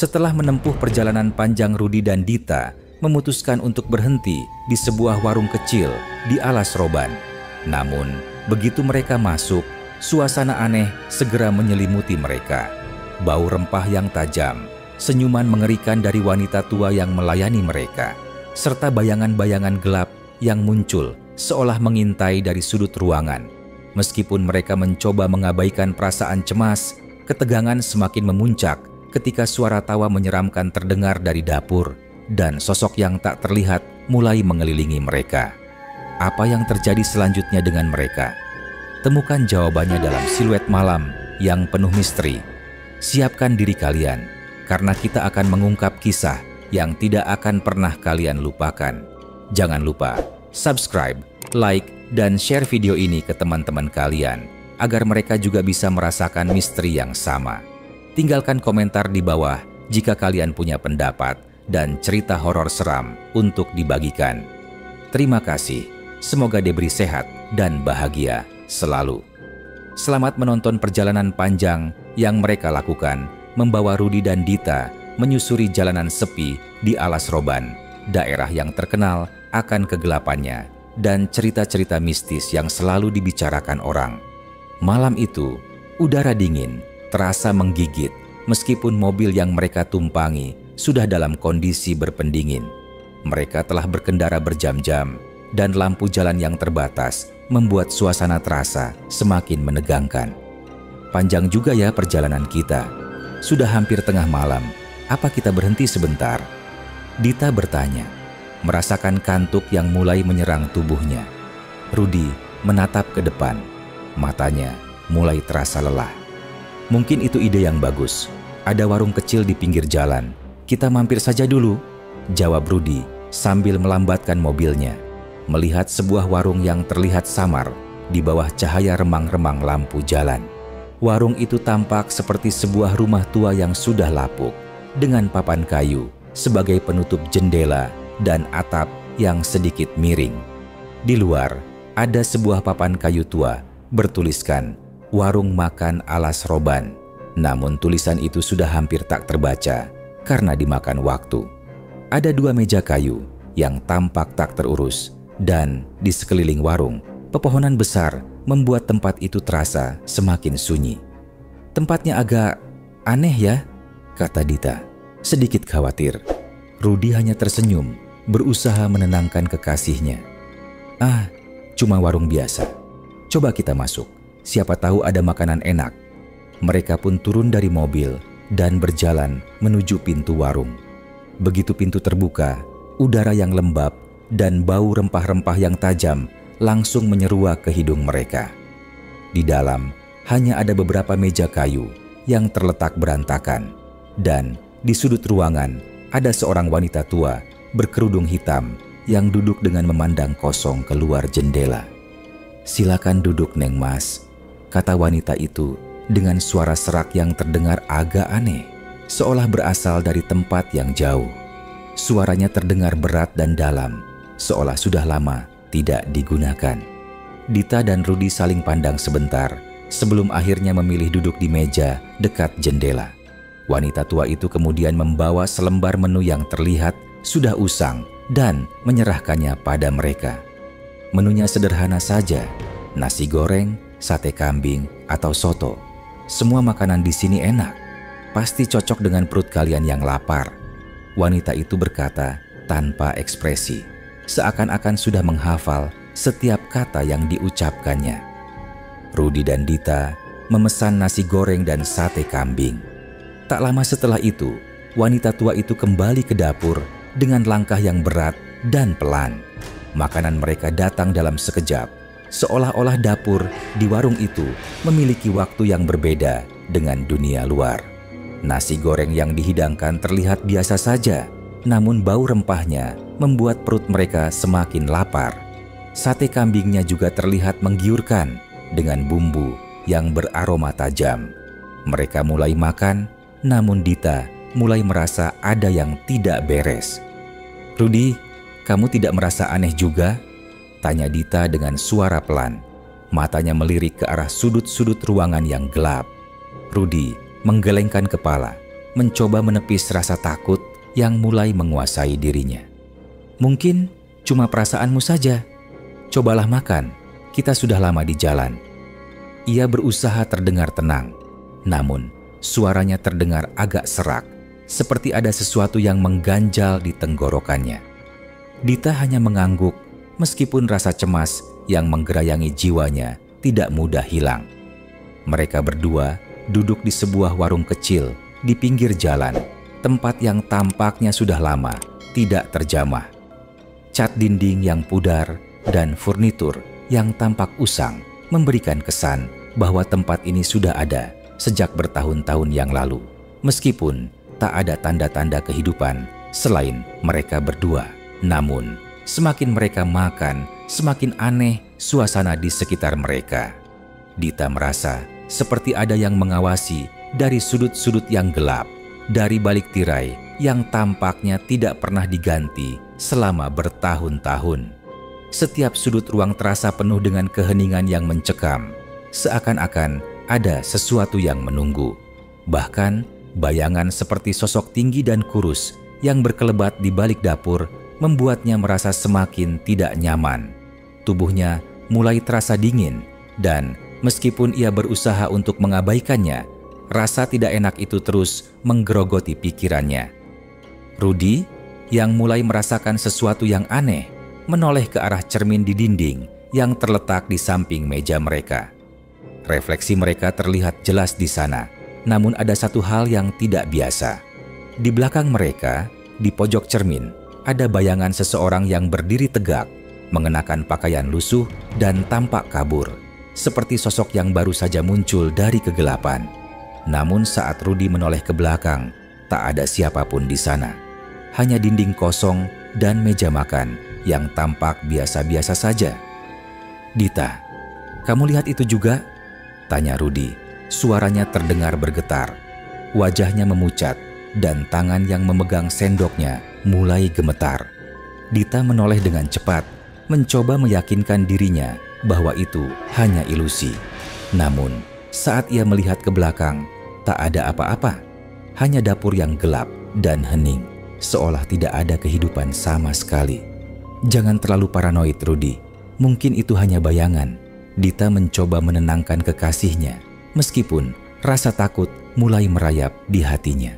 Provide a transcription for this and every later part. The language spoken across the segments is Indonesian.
Setelah menempuh perjalanan panjang, Rudi dan Dita memutuskan untuk berhenti di sebuah warung kecil di alas Roban. Namun, begitu mereka masuk, suasana aneh segera menyelimuti mereka. Bau rempah yang tajam, senyuman mengerikan dari wanita tua yang melayani mereka, serta bayangan-bayangan gelap yang muncul seolah mengintai dari sudut ruangan. Meskipun mereka mencoba mengabaikan perasaan cemas, ketegangan semakin memuncak ketika suara tawa menyeramkan terdengar dari dapur dan sosok yang tak terlihat mulai mengelilingi mereka. Apa yang terjadi selanjutnya dengan mereka? Temukan jawabannya dalam Siluet Malam yang penuh misteri. Siapkan diri kalian, karena kita akan mengungkap kisah yang tidak akan pernah kalian lupakan. Jangan lupa subscribe, like, dan share video ini ke teman-teman kalian agar mereka juga bisa merasakan misteri yang sama. Tinggalkan komentar di bawah jika kalian punya pendapat dan cerita horor seram untuk dibagikan. Terima kasih. Semoga diberi sehat dan bahagia selalu. Selamat menonton perjalanan panjang yang mereka lakukan membawa Rudi dan Dita menyusuri jalanan sepi di alas Roban, daerah yang terkenal akan kegelapannya dan cerita-cerita mistis yang selalu dibicarakan orang. Malam itu, udara dingin terasa menggigit meskipun mobil yang mereka tumpangi sudah dalam kondisi berpendingin. Mereka telah berkendara berjam-jam dan lampu jalan yang terbatas membuat suasana terasa semakin menegangkan. Panjang juga ya perjalanan kita. Sudah hampir tengah malam, apa kita berhenti sebentar? Dita bertanya, merasakan kantuk yang mulai menyerang tubuhnya. Rudi menatap ke depan, matanya mulai terasa lelah. Mungkin itu ide yang bagus. Ada warung kecil di pinggir jalan. Kita mampir saja dulu, jawab Rudi sambil melambatkan mobilnya. Melihat sebuah warung yang terlihat samar di bawah cahaya remang-remang lampu jalan. Warung itu tampak seperti sebuah rumah tua yang sudah lapuk, dengan papan kayu sebagai penutup jendela dan atap yang sedikit miring. Di luar, ada sebuah papan kayu tua bertuliskan Warung Makan Alas Roban. Namun tulisan itu sudah hampir tak terbaca karena dimakan waktu. Ada 2 meja kayu yang tampak tak terurus, dan di sekeliling warung, pepohonan besar membuat tempat itu terasa semakin sunyi. Tempatnya agak aneh ya, kata Dita, sedikit khawatir. Rudi hanya tersenyum, berusaha menenangkan kekasihnya. Ah, cuma warung biasa. Coba kita masuk, siapa tahu ada makanan enak. Mereka pun turun dari mobil dan berjalan menuju pintu warung. Begitu pintu terbuka, udara yang lembab dan bau rempah-rempah yang tajam langsung menyeruak ke hidung mereka. Di dalam hanya ada beberapa meja kayu yang terletak berantakan, dan di sudut ruangan ada seorang wanita tua berkerudung hitam yang duduk dengan memandang kosong keluar jendela. Silakan duduk, Neng Mas, kata wanita itu dengan suara serak yang terdengar agak aneh, seolah berasal dari tempat yang jauh. Suaranya terdengar berat dan dalam, seolah sudah lama tidak digunakan. Dita dan Rudi saling pandang sebentar sebelum akhirnya memilih duduk di meja dekat jendela. Wanita tua itu kemudian membawa selembar menu yang terlihat sudah usang dan menyerahkannya pada mereka. Menunya sederhana saja, nasi goreng, sate kambing, atau soto. Semua makanan di sini enak, pasti cocok dengan perut kalian yang lapar. Wanita itu berkata tanpa ekspresi, seakan-akan sudah menghafal setiap kata yang diucapkannya. Rudi dan Dita memesan nasi goreng dan sate kambing. Tak lama setelah itu, wanita tua itu kembali ke dapur dengan langkah yang berat dan pelan. Makanan mereka datang dalam sekejap, seolah-olah dapur di warung itu memiliki waktu yang berbeda dengan dunia luar. Nasi goreng yang dihidangkan terlihat biasa saja, namun bau rempahnya membuat perut mereka semakin lapar. Sate kambingnya juga terlihat menggiurkan dengan bumbu yang beraroma tajam. Mereka mulai makan, namun Dita mulai merasa ada yang tidak beres. Rudi, kamu tidak merasa aneh juga? Tanya Dita dengan suara pelan. Matanya melirik ke arah sudut-sudut ruangan yang gelap. Rudi menggelengkan kepala. mencoba menepis rasa takut yang mulai menguasai dirinya. Mungkin cuma perasaanmu saja. Cobalah makan, kita sudah lama di jalan. Ia berusaha terdengar tenang, namun suaranya terdengar agak serak, seperti ada sesuatu yang mengganjal di tenggorokannya. Dita hanya mengangguk, meskipun rasa cemas yang menggerayangi jiwanya tidak mudah hilang. Mereka berdua duduk di sebuah warung kecil di pinggir jalan, tempat yang tampaknya sudah lama tidak terjamah. Cat dinding yang pudar dan furnitur yang tampak usang memberikan kesan bahwa tempat ini sudah ada sejak bertahun-tahun yang lalu, meskipun tak ada tanda-tanda kehidupan selain mereka berdua. Namun, semakin mereka makan, semakin aneh suasana di sekitar mereka. Dita merasa seperti ada yang mengawasi dari sudut-sudut yang gelap, dari balik tirai yang tampaknya tidak pernah diganti selama bertahun-tahun. Setiap sudut ruang terasa penuh dengan keheningan yang mencekam, seakan-akan ada sesuatu yang menunggu. Bahkan, bayangan seperti sosok tinggi dan kurus yang berkelebat di balik dapur membuatnya merasa semakin tidak nyaman. Tubuhnya mulai terasa dingin, dan meskipun ia berusaha untuk mengabaikannya, rasa tidak enak itu terus menggerogoti pikirannya. Rudi, yang mulai merasakan sesuatu yang aneh, menoleh ke arah cermin di dinding yang terletak di samping meja mereka. Refleksi mereka terlihat jelas di sana, namun ada satu hal yang tidak biasa. Di belakang mereka, di pojok cermin, ada bayangan seseorang yang berdiri tegak, mengenakan pakaian lusuh dan tampak kabur, seperti sosok yang baru saja muncul dari kegelapan. Namun saat Rudi menoleh ke belakang, tak ada siapapun di sana. Hanya dinding kosong dan meja makan yang tampak biasa-biasa saja. "Dita, kamu lihat itu juga?" tanya Rudi. Suaranya terdengar bergetar. Wajahnya memucat dan tangan yang memegang sendoknya mulai gemetar. Dita menoleh dengan cepat, mencoba meyakinkan dirinya bahwa itu hanya ilusi. Namun, saat ia melihat ke belakang, tak ada apa-apa. Hanya dapur yang gelap dan hening, seolah tidak ada kehidupan sama sekali. "Jangan terlalu paranoid, Rudi. Mungkin itu hanya bayangan." Dita mencoba menenangkan kekasihnya, meskipun rasa takut mulai merayap di hatinya.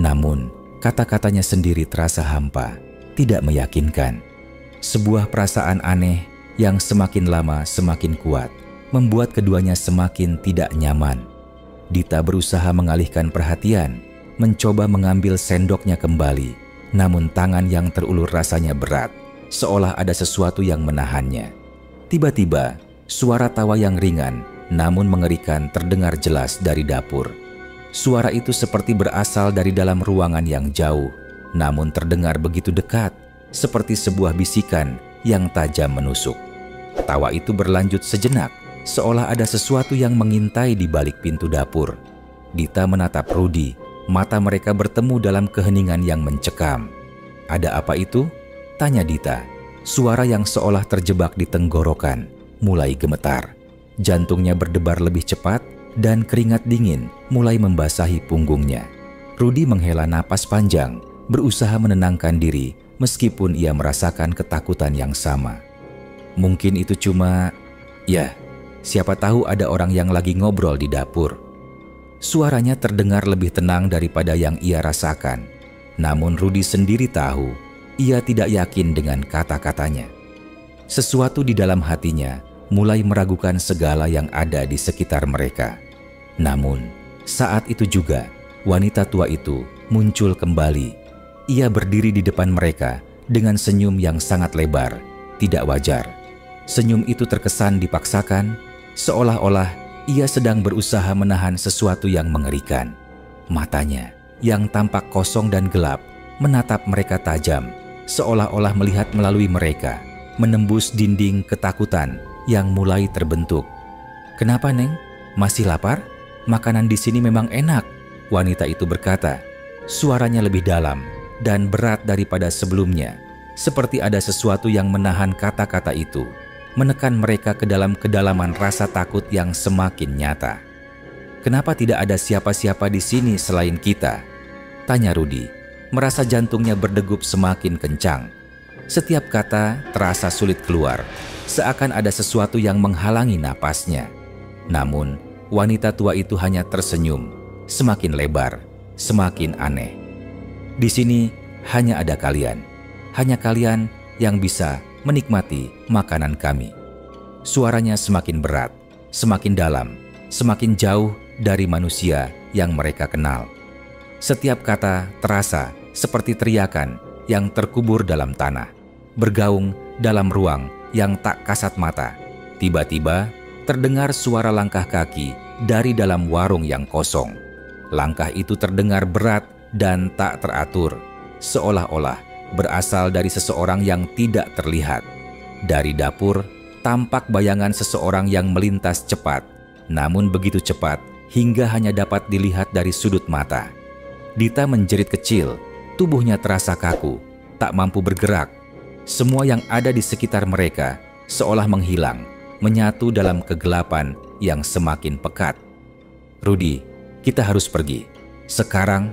Namun, kata-katanya sendiri terasa hampa, tidak meyakinkan. Sebuah perasaan aneh yang semakin lama semakin kuat, membuat keduanya semakin tidak nyaman. Dita berusaha mengalihkan perhatian, mencoba mengambil sendoknya kembali, namun tangan yang terulur rasanya berat, seolah ada sesuatu yang menahannya. Tiba-tiba, suara tawa yang ringan namun mengerikan terdengar jelas dari dapur. Suara itu seperti berasal dari dalam ruangan yang jauh, namun terdengar begitu dekat, seperti sebuah bisikan yang tajam menusuk. Tawa itu berlanjut sejenak, seolah ada sesuatu yang mengintai di balik pintu dapur. Dita menatap Rudi, mata mereka bertemu dalam keheningan yang mencekam. "Ada apa itu?" tanya Dita. Suara yang seolah terjebak di tenggorokan mulai gemetar. Jantungnya berdebar lebih cepat dan keringat dingin mulai membasahi punggungnya. Rudi menghela napas panjang, berusaha menenangkan diri meskipun ia merasakan ketakutan yang sama. Mungkin itu cuma, ya, siapa tahu ada orang yang lagi ngobrol di dapur. Suaranya terdengar lebih tenang daripada yang ia rasakan. Namun Rudi sendiri tahu, ia tidak yakin dengan kata-katanya. Sesuatu di dalam hatinya mulai meragukan segala yang ada di sekitar mereka. Namun, saat itu juga, wanita tua itu muncul kembali. Ia berdiri di depan mereka dengan senyum yang sangat lebar, tidak wajar. Senyum itu terkesan dipaksakan, seolah-olah ia sedang berusaha menahan sesuatu yang mengerikan. Matanya, yang tampak kosong dan gelap, menatap mereka tajam, seolah-olah melihat melalui mereka, menembus dinding ketakutan yang mulai terbentuk. "Kenapa, Neng? Masih lapar? Makanan di sini memang enak," wanita itu berkata. Suaranya lebih dalam dan berat daripada sebelumnya, seperti ada sesuatu yang menahan kata-kata itu, menekan mereka ke dalam kedalaman rasa takut yang semakin nyata. "Kenapa tidak ada siapa-siapa di sini selain kita?" Tanya Rudi, merasa jantungnya berdegup semakin kencang. Setiap kata terasa sulit keluar, seakan ada sesuatu yang menghalangi napasnya. Namun, wanita tua itu hanya tersenyum, semakin lebar, semakin aneh. Di sini hanya ada kalian, hanya kalian yang bisa menikmati makanan kami. Suaranya semakin berat, semakin dalam, semakin jauh dari manusia yang mereka kenal. Setiap kata terasa seperti teriakan yang terkubur dalam tanah, bergaung dalam ruang yang tak kasat mata. Tiba-tiba terdengar suara langkah kaki dari dalam warung yang kosong. Langkah itu terdengar berat dan tak teratur, seolah-olah berasal dari seseorang yang tidak terlihat. Dari dapur, tampak bayangan seseorang yang melintas cepat, namun begitu cepat hingga hanya dapat dilihat dari sudut mata. Dita menjerit kecil, tubuhnya terasa kaku, tak mampu bergerak. Semua yang ada di sekitar mereka seolah menghilang, menyatu dalam kegelapan yang semakin pekat. "Rudi, kita harus pergi. Sekarang,"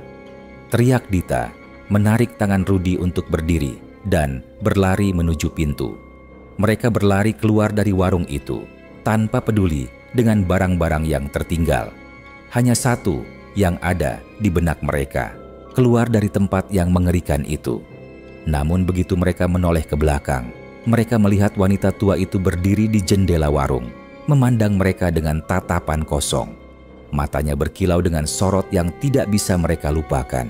teriak Dita, menarik tangan Rudi untuk berdiri dan berlari menuju pintu. Mereka berlari keluar dari warung itu, tanpa peduli dengan barang-barang yang tertinggal. Hanya satu yang ada di benak mereka, keluar dari tempat yang mengerikan itu. Namun begitu mereka menoleh ke belakang, mereka melihat wanita tua itu berdiri di jendela warung, memandang mereka dengan tatapan kosong. Matanya berkilau dengan sorot yang tidak bisa mereka lupakan.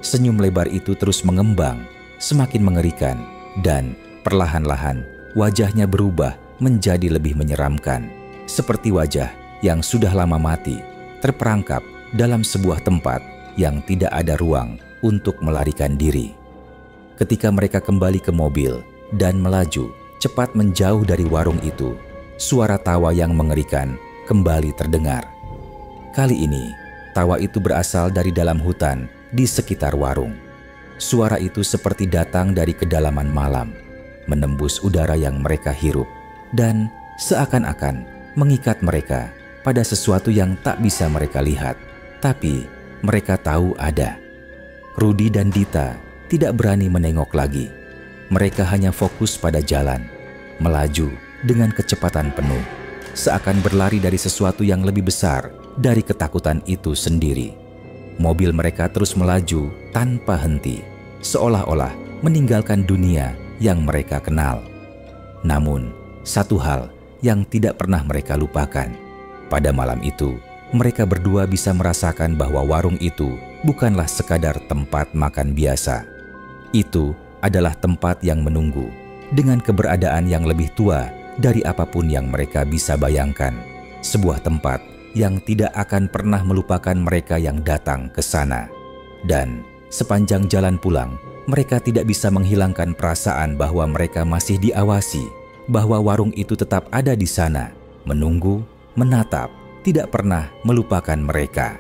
Senyum lebar itu terus mengembang, semakin mengerikan, dan perlahan-lahan wajahnya berubah menjadi lebih menyeramkan, seperti wajah yang sudah lama mati, terperangkap dalam sebuah tempat yang tidak ada ruang untuk melarikan diri. Ketika mereka kembali ke mobil dan melaju cepat menjauh dari warung itu, suara tawa yang mengerikan kembali terdengar. Kali ini, tawa itu berasal dari dalam hutan di sekitar warung. Suara itu seperti datang dari kedalaman malam, menembus udara yang mereka hirup, dan seakan-akan mengikat mereka pada sesuatu yang tak bisa mereka lihat, tapi mereka tahu ada. Rudi dan Dita tidak berani menengok lagi. Mereka hanya fokus pada jalan, melaju dengan kecepatan penuh, seakan berlari dari sesuatu yang lebih besar dari ketakutan itu sendiri. Mobil mereka terus melaju tanpa henti, seolah-olah meninggalkan dunia yang mereka kenal. Namun, satu hal yang tidak pernah mereka lupakan. Pada malam itu, mereka berdua bisa merasakan bahwa warung itu bukanlah sekadar tempat makan biasa. Itu adalah tempat yang menunggu, dengan keberadaan yang lebih tua dari apapun yang mereka bisa bayangkan. Sebuah tempat yang tidak akan pernah melupakan mereka yang datang ke sana. Dan sepanjang jalan pulang, mereka tidak bisa menghilangkan perasaan bahwa mereka masih diawasi, bahwa warung itu tetap ada di sana, menunggu, menatap, tidak pernah melupakan mereka.